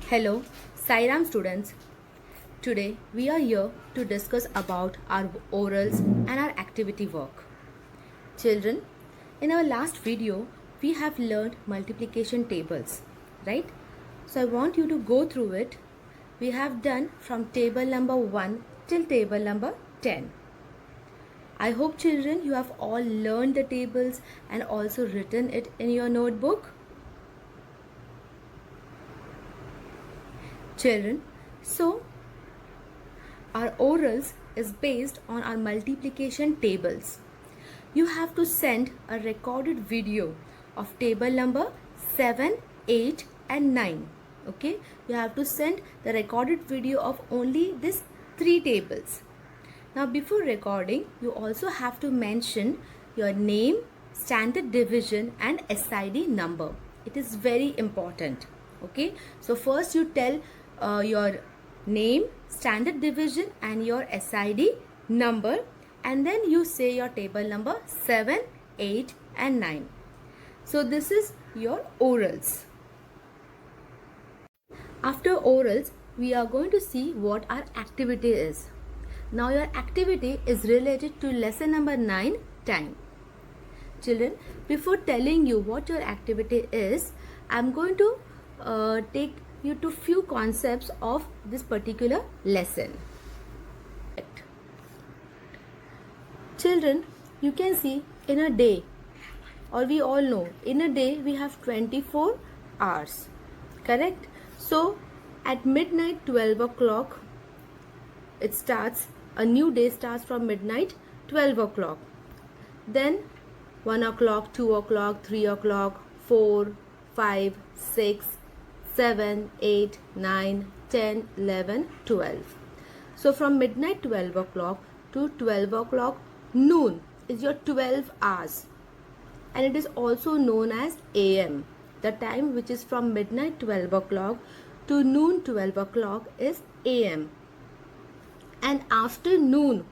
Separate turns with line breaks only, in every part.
Hello, Sairam students. Today we are here to discuss about our orals and our activity work. Children, in our last video we have learned multiplication tables, right? So I want you to go through it. We have done from table number 1 till table number 10. I hope children you have all learned the tables and also written it in your notebook. Children, so our orals is based on our multiplication tables. You have to send a recorded video of table number 7, 8 and 9. Okay, you have to send the recorded video of only these 3 tables. Now before recording, you also have to mention your name, standard devision and SID number. It is very important. Okay, so first you tell your name, standard devision and your SID number, and then you say your table number 7, 8 and 9. So this is your orals. After orals, we are going to see what our activity is. Now your activity is related to lesson number 9, time. Children, before telling you what your activity is, I am going to take you to few concepts of this particular lesson. Children, you can see in a day, or we all know in a day we have 24 hours, correct? So at midnight 12 o'clock it starts, a new day starts from midnight 12 o'clock. Then 1 o'clock, 2 o'clock, 3 o'clock, 4, 5, 6, 7, 8, 9, 10, 11, 12. So from midnight 12 o'clock to 12 o'clock noon is your 12 hours, and it is also known as AM. The time which is from midnight 12 o'clock to noon 12 o'clock is AM. And after noon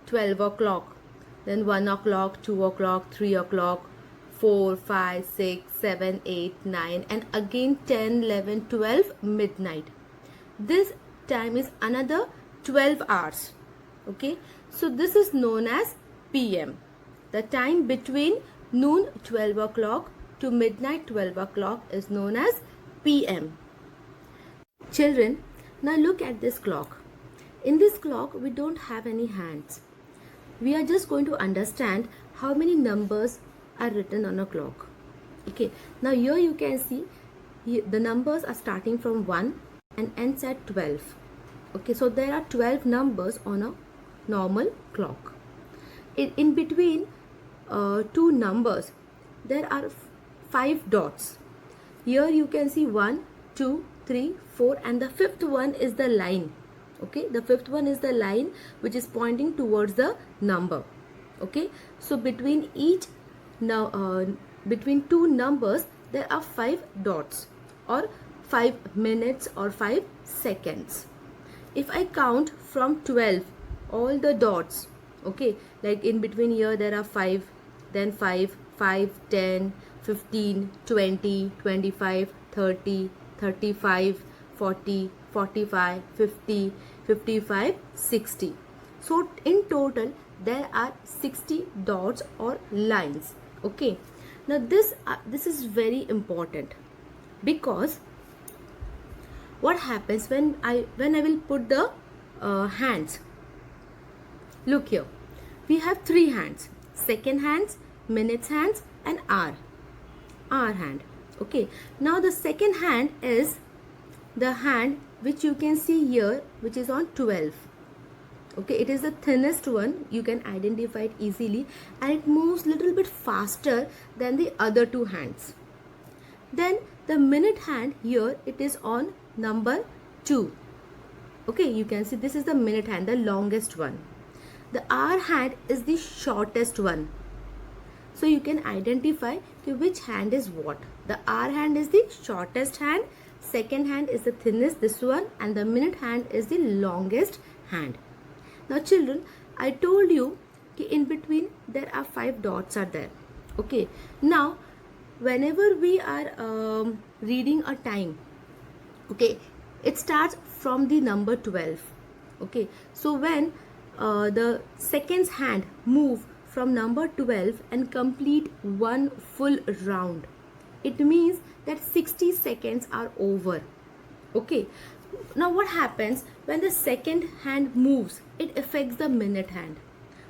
12 o'clock, then 1 o'clock, 2 o'clock, 3 o'clock, 4, 5, 6, 7, 8, 9 and again 10, 11, 12 midnight. This time is another 12 hours. Okay, so this is known as PM. The time between noon 12 o'clock to midnight 12 o'clock is known as PM. Children, now look at this clock. In this clock we don't have any hands. We are just going to understand how many numbers are written on a clock. Okay, now here you can see the numbers are starting from 1 and ends at 12. Okay, so there are 12 numbers on a normal clock. In between two numbers there are 5 dots. Here you can see 1, 2, 3, 4 and the 5th one is the line. Okay, the 5th one is the line which is pointing towards the number. Okay, so between each between two numbers there are 5 dots or 5 minutes or 5 seconds. If I count from 12 all the dots, okay, like in between here there are 5, then 5, 5, 10, 15, 20, 25, 30, 35, 40, 45, 50, 55, 60. So in total there are 60 dots or lines. Okay, now this is very important, because what happens when I will put the hands. Look here, we have 3 hands: second hands, minutes hands and hour hand. Okay, now the second hand is the hand which you can see here, which is on 12. Okay, it is the thinnest one, you can identify it easily, and it moves little bit faster than the other 2 hands. Then the minute hand here, it is on number 2. Okay, you can see this is the minute hand, the longest one. The hour hand is the shortest one. So you can identify which hand is what. The hour hand is the shortest hand, second hand is the thinnest, this one, and the minute hand is the longest hand. Now children, I told you in between there are 5 dots are there. Okay, now whenever we are reading a time, Okay, it starts from the number 12. Okay, so when the seconds hand move from number 12 and complete one full round, it means that 60 seconds are over. Okay, now what happens when the second hand moves? It affects the minute hand.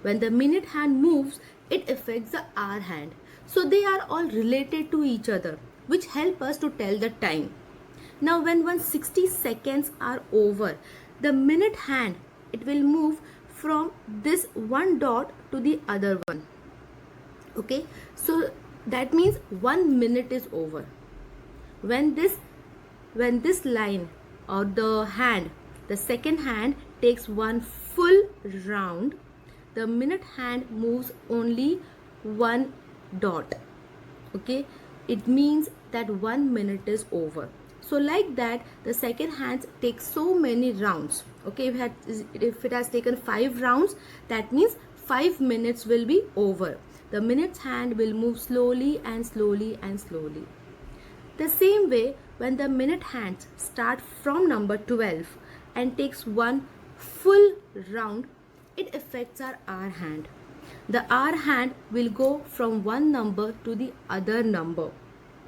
When the minute hand moves, it affects the hour hand. So they are all related to each other, which help us to tell the time. Now when 160 seconds are over, the minute hand, it will move from this one dot to the other one. Okay, so that means 1 minute is over. When this line or the hand, the second hand takes one full round, the minute hand moves only one dot. Okay, it means that 1 minute is over. So like that, the second hand takes so many rounds. Okay, if it has taken 5 rounds, that means 5 minutes will be over. The minute's hand will move slowly and slowly and slowly. The same way, when the minute hands start from number 12 and takes one full round, it affects our hour hand. The hour hand will go from one number to the other number.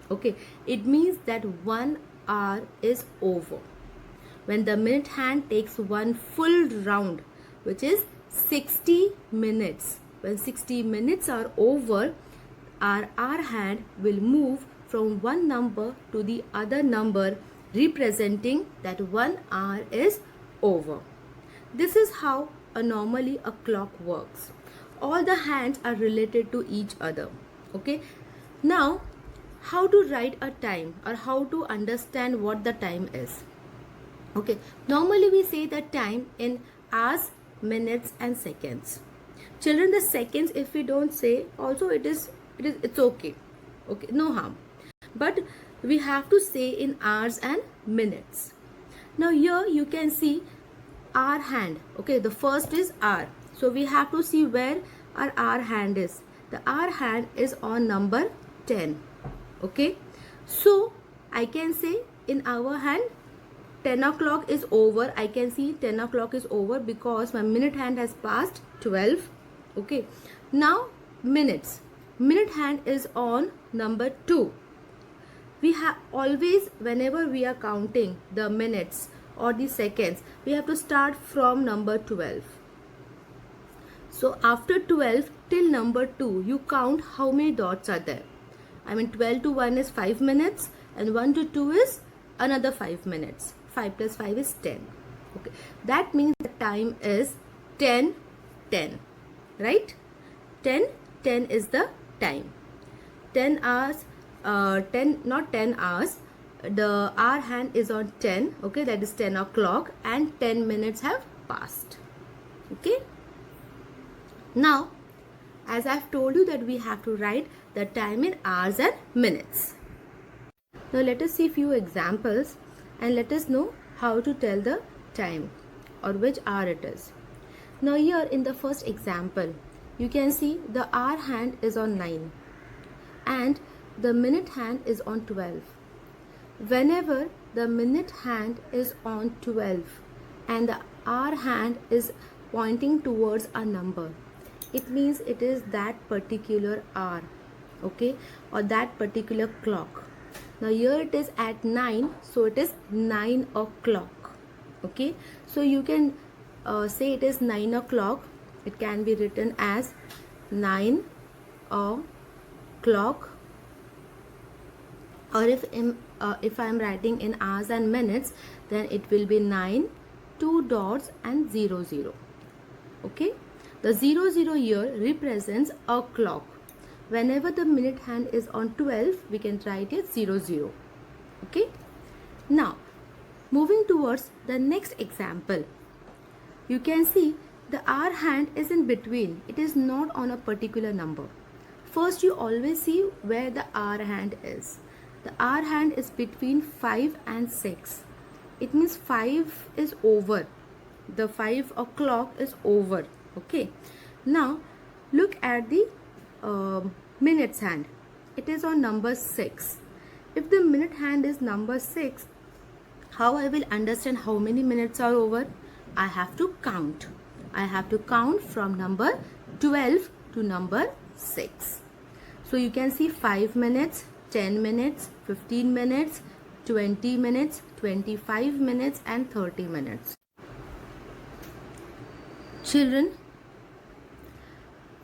Okay, it means that 1 hour is over. When the minute hand takes one full round, which is 60 minutes, when 60 minutes are over, our hour hand will move from one number to the other number, representing that 1 hour is over. This is how normally a clock works. All the hands are related to each other. Okay, now how to write a time or how to understand what the time is. Okay, normally we say the time in hours, minutes and seconds. Children, the seconds, if we don't say, also it's okay. Okay, no harm. But we have to say in hours and minutes. Now here you can see hour hand. Okay, the first is hour. So we have to see where our hour hand is. The hour hand is on number 10. Okay, so I can say in our hand 10 o'clock is over. I can see 10 o'clock is over because my minute hand has passed 12. Okay, now minutes. Minute hand is on number 2. We have always, whenever we are counting the minutes or the seconds, we have to start from number 12. So after 12 till number 2, you count how many dots are there. I mean 12 to 1 is 5 minutes and 1 to 2 is another 5 minutes. 5 plus 5 is 10. Okay, that means the time is 10, 10, right? 10, 10 is the time. 10 hours, 10, not 10 hours, the hour hand is on 10. Okay, that is 10 o'clock and 10 minutes have passed. Okay, now as I've told you that we have to write the time in hours and minutes. Now let us see few examples and let us know how to tell the time or which hour it is. Now here in the first example, you can see the hour hand is on 9 and the minute hand is on 12. Whenever the minute hand is on 12 and the hour hand is pointing towards a number, it means it is that particular hour, okay, or that particular clock. Now here it is at 9, so it is 9 o'clock. Okay, so you can say it is 9 o'clock. It can be written as 9 o'clock, or if I am writing in hours and minutes, then it will be 9, 2 dots and 0, 0. Okay, the 0, 0 here represents a clock. Whenever the minute hand is on 12, we can write it 0, 0. Okay, now moving towards the next example, you can see the hour hand is in between. It is not on a particular number. First, you always see where the hour hand is. The hour hand is between 5 and 6. It means 5 is over. The 5 o'clock is over. Okay, now look at the minutes hand. It is on number 6. If the minute hand is number 6, how I will understand how many minutes are over? I have to count. I have to count from number 12 to number 6. So you can see 5 minutes, 10 minutes, 15 minutes, 20 minutes, 25 minutes and 30 minutes. Children,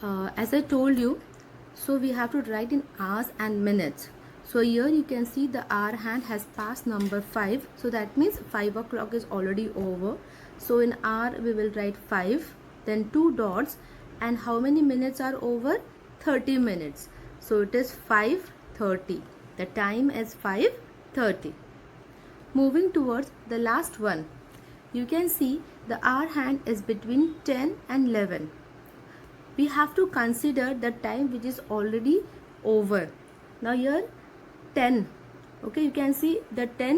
as I told you, so we have to write in hours and minutes. So here you can see the hour hand has passed number 5. So that means 5 o'clock is already over. So in hour we will write 5, then 2 dots, and how many minutes are over? 30 minutes. So it is 5:30. The time is 5:30. Moving towards the last one, you can see the hour hand is between 10 and 11. We have to consider the time which is already over. Now here 10. Okay, you can see the 10,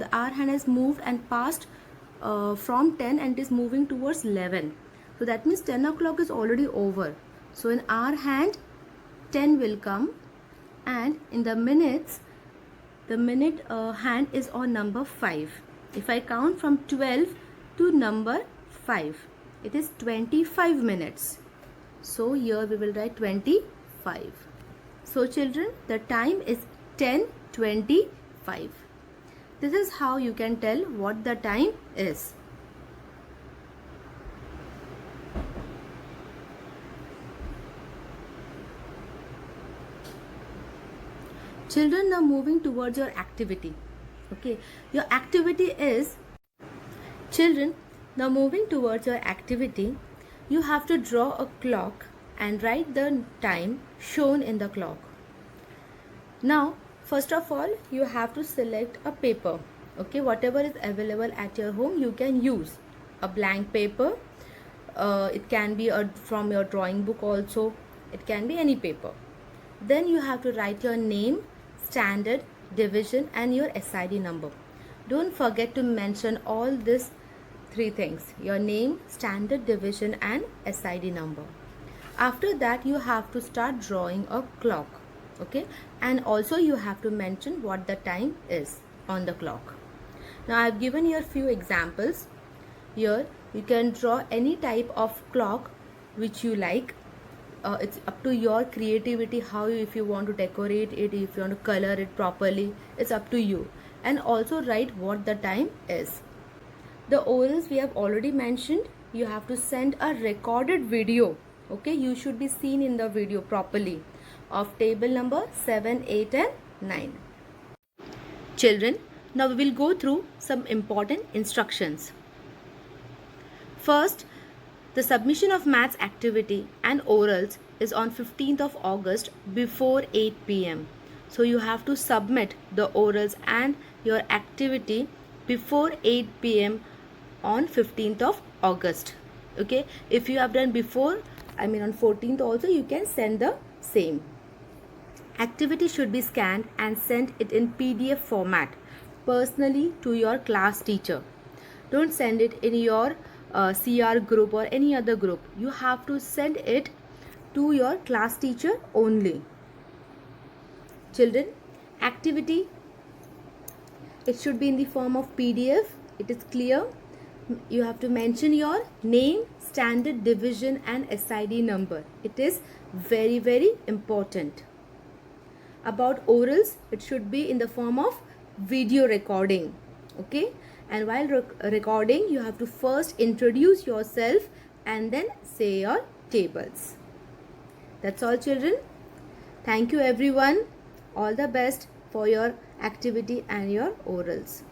the hour hand has moved and passed from 10 and is moving towards 11. So that means 10 o'clock is already over. So in our hand 10 will come, and in the minutes, the minute hand is on number 5. If I count from 12 to number 5, it is 25 minutes. So here we will write 25. So children, the time is 10:25. This is how you can tell what the time is. Children, now moving towards your activity. Okay, your activity is, children, now moving towards your activity, you have to draw a clock and write the time shown in the clock. Now, first of all, you have to select a paper. Okay, whatever is available at your home, you can use a blank paper. It can be from your drawing book also. It can be any paper. Then you have to write your name, standard, division and your SID number. Don't forget to mention all these 3 things: your name, standard, division and SID number. After that, you have to start drawing a clock. Okay, and also you have to mention what the time is on the clock. Now I have given here few examples. Here you can draw any type of clock which you like. It's up to your creativity, how if you want to decorate it, if you want to color it properly, it's up to you. And also write what the time is. The orals we have already mentioned. You have to send a recorded video. Okay, you should be seen in the video properly, of table number 7, 8 and 9. Children, now we will go through some important instructions. First, the submission of maths activity and orals is on 15th of August before 8 p.m. So you have to submit the orals and your activity before 8 p.m. on 15th of August. Okay, if you have done before, on 14th also, you can send the same. Activity should be scanned and sent it in PDF format personally to your class teacher. Don't send it in your CR group or any other group. You have to send it to your class teacher only. Children, activity, it should be in the form of PDF. It is clear. You have to mention your name, standard, division and SID number. It is very, very important. About orals, it should be in the form of video recording. Okay, and while recording, you have to first introduce yourself and then say your tables. That's all, children. Thank you everyone. All the best for your activity and your orals.